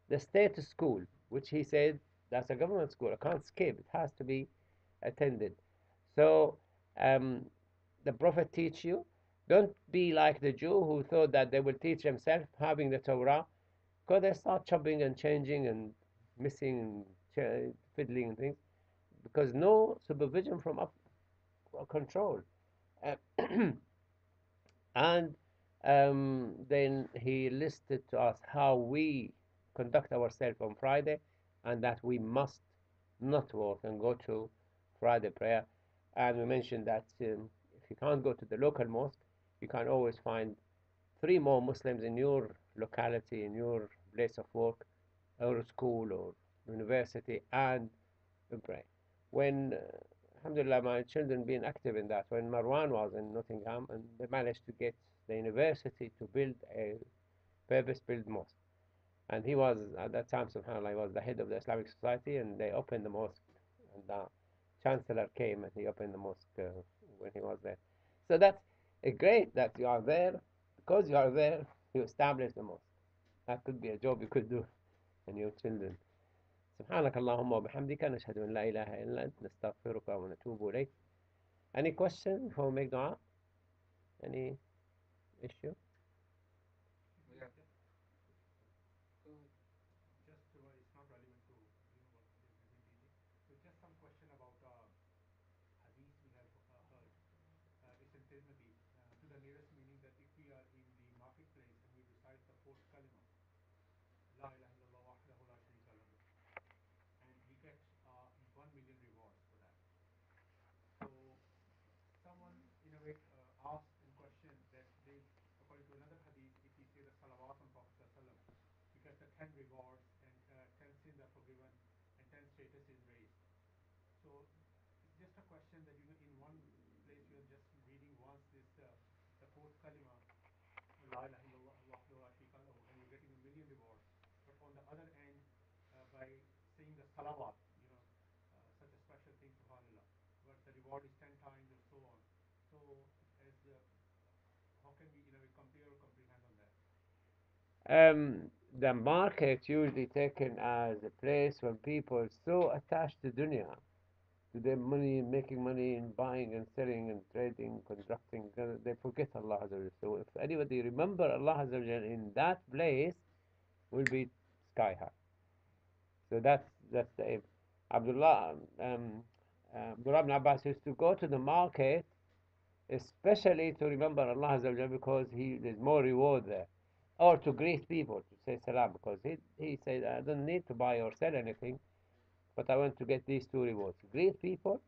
the state school, which he said that's a government school. I can't skip. It has to be attended. So um, the Prophet teach you. Don't be like the Jew who thought that they will teach themselves having the Torah, because they start chopping and changing and missing and fiddling and things, because no supervision from up control. Uh, and then he listed to us how we conduct ourselves on Friday, and that we must not work and go to Friday prayer. And we mentioned that if you can't go to the local mosque, you can always find three more Muslims in your locality, in your place of work, or school, or university, and pray. When alhamdulillah, my children being active in that. When Marwan was in Nottingham, and they managed to get the university to build a purpose-built mosque. And he was, at that time, subhanAllah, he was the head of the Islamic Society, and they opened the mosque. And the chancellor came and he opened the mosque when he was there. So that's great that you are there. Because you are there, you establish the mosque. That could be a job you could do and your children. سبحانك اللهم وبحمدك نشهد أن لا إله إلا أنت نستغفرك ونتوب إليك. Any question before we make dua? Any issue? Yeah. Go ahead. Just it's not relevant to what you've been teaching. So just some question about hadith we have heard. It's in Tirmidhi, to the nearest meaning that if we are in the marketplace and we recite the fourth kalima, La ilaha illallah wahdahu la sharika lahu, and we get 1 million rewards for that. So someone in a way asked in question that they, according to another hadith, if we say the salawat on Prophet sallam, we get the 10 rewards and 10 sins are forgiven and 10 status is raised. So it's just a question that in one place you are just reading once this the fourth kalima, La ilaha illallah wahdahu la sharika lahu, and you're getting 1 million rewards. But on the other end, by saying the salawat, such a special thing, subhanallah, but the reward is 10 times or so on. So as how can we compare or comprehend on that? The market usually taken as a place when people are so attached to dunya, to their money, making money and buying and selling and trading, constructing, they forget Allah Azza wa Jal. So if anybody remember Allah Azza wa Jal in that place, will be sky high. So that's the aim. Abdullah ibn Abbas used to go to the market, especially to remember Allah Azza wa Jal, because there's more reward there. Or to greet people, to say salam, because he said, I don't need to buy or sell anything, but I want to get these two rewards. Greet people,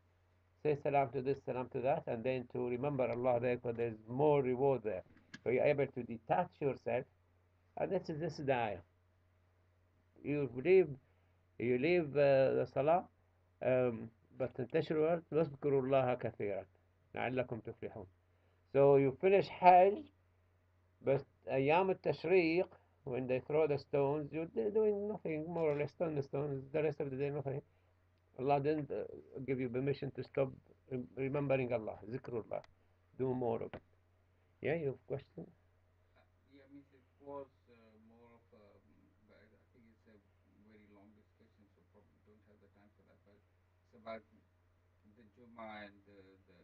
say salam to this, salam to that, and then to remember Allah there, because there's more reward there. So you're able to detach yourself, and this is the ayah. You leave the salah, but تنتشروا واذكروا الله كثيرا لعلكم تفلحون. So you finish Hajj, but أيام التشريق, when they throw the stones, you're doing nothing, more or less, stone the stones, the rest of the day nothing. Allah didn't give you permission to stop remembering Allah, zikrullah. Do more of it. Yeah, you have question? Yeah, means it was more of a, but I think it's a very long discussion, so probably don't have the time for that. But it's about the Juma and is it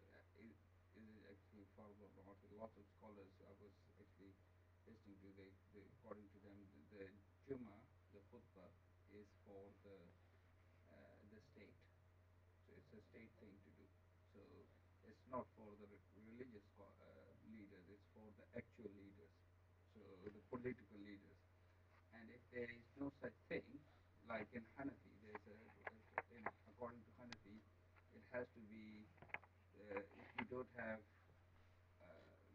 actually farther or not? A lot of scholars I was actually listening to, according to them, the Juma, the khutbah, is for the state. So it's a state thing to do. So it's not for the religious leaders, it's for the actual leaders, so the political leaders. And if there is no such thing, like in Hanafi, according to Hanafi, it has to be, if you don't have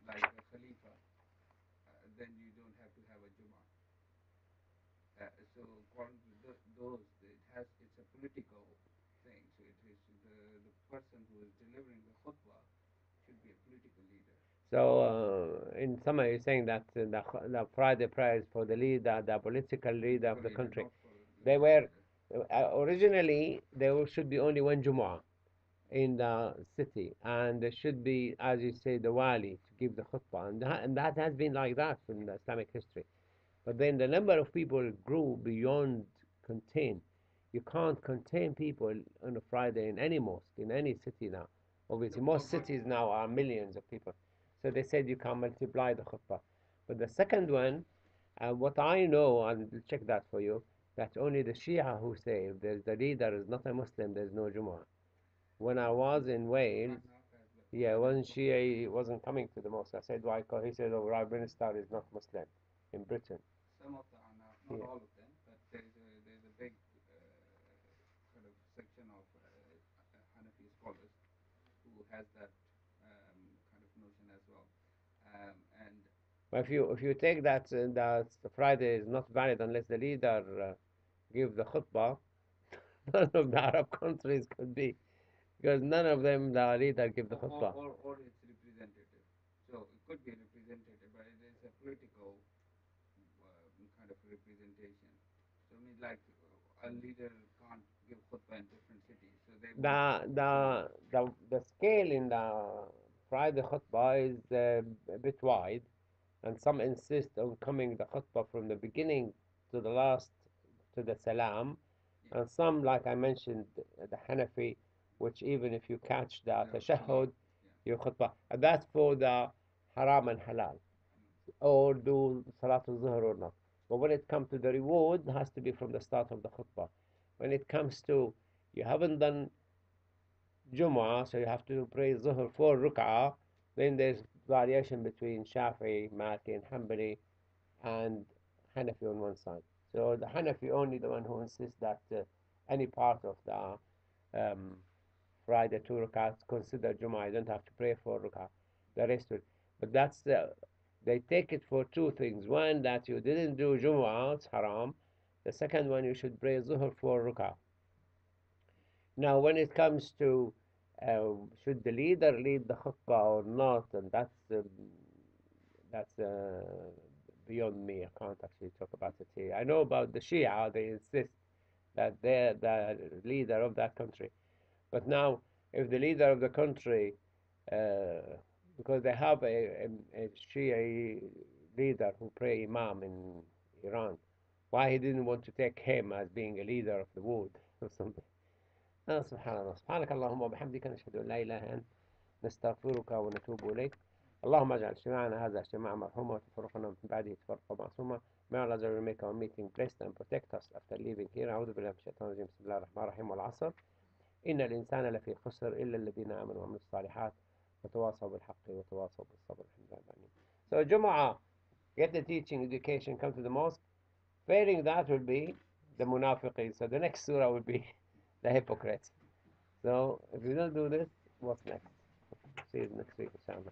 like a Khalifa, then you don't have to have a Jummah. So according to it's a political thing. So it is the person who is delivering the khutbah should be a political leader. So, in summary, you're saying that the Friday prayers for the leader, the political leader of the country, Not for the they religious were leader. originally there should be only one Jumu'ah in the city, and there should be, as you say, the wali to give the khutbah, and that has been like that in the Islamic history. But then the number of people grew beyond contain. You can't contain people on a Friday in any mosque, in any city now. Obviously, No, most cities now are millions of people. So they said you can multiply the khutbah. But the second one, what I know, and will check that for you, that's only the Shia who say if there's the leader is not a Muslim, there's no Jumu'ah. When I was in Wales, yeah, wasn't Shia, he wasn't coming to the mosque. I said, why? Because he said, oh, Prime Minister is not Muslim in Britain. some of the Anaf, not Yeah. all of them, but there's a big kind of section of Hanafi scholars who has that kind of notion as well. And But if you take that the Friday is not valid unless the leader give the khutbah, none of the Arab countries could be because none of them, the leader, give the khutbah. Or it's representative. So it could be representative, but it is a political kind of representation. So I mean, like a leader can't give khutbah in different cities, so they want The scale in the Friday khutbah is a bit wide, and some insist on coming the khutbah from the beginning to the last to the salam, yeah, and some, like I mentioned, the Hanafi, which even if you catch the yeah, tashahhud, yeah, you khutbah, and that's for the haram and halal, or do salatul zuhr or not. But when it comes to the reward, it has to be from the start of the khutbah. When it comes to you haven't done Jumu'ah, so you have to pray Zuhr 4 ruk'ah. Then there's variation between Shafi'i, Maliki, and Hanbali, and Hanafi on one side. So the Hanafi only the one who insists that any part of the Friday 2 rak'ahs consider Jumu'ah. You don't have to pray 4 ruk'ah. The rest will. But they take it for two things. One, that you didn't do Jumu'ah, it's haram. The second one, you should pray Zuhr 4 ruk'ah. Now, when it comes to should the leader lead the khutbah or not, and that's beyond me. I can't actually talk about it here. I know about the Shia; they insist that they're the leader of that country. But now, if the leader of the country, uh, because they have a Shia leader who pray Imam in Iran, why he didn't want to take him as being a leader of the wood or something? سبحان الله سبحانك اللهم وبحمدك نشهد أن لا إله إلا أنت نستغفرك ونتوب إليك اللهم اجعل اجتماعنا هذا اجتماعا مرحوما وتفرقنا من بعده تفرقا معصوما May Allah will make our meeting blessed and protect us after leaving here أعوذ بالله من الشيطان الرجيم بسم الله الرحمن الرحيم والعصر إن الإنسان لفي خسر إلا الذين آمنوا وعملوا الصالحات وتواصوا بالحق وتواصوا بالصبر الحمد لله. So Jumu'ah, get the teaching, education, come to the mosque. Failing that will be the munafiqeen. So the next surah will be the hypocrites. So if you don't do this, what's next? See you next week, inshallah.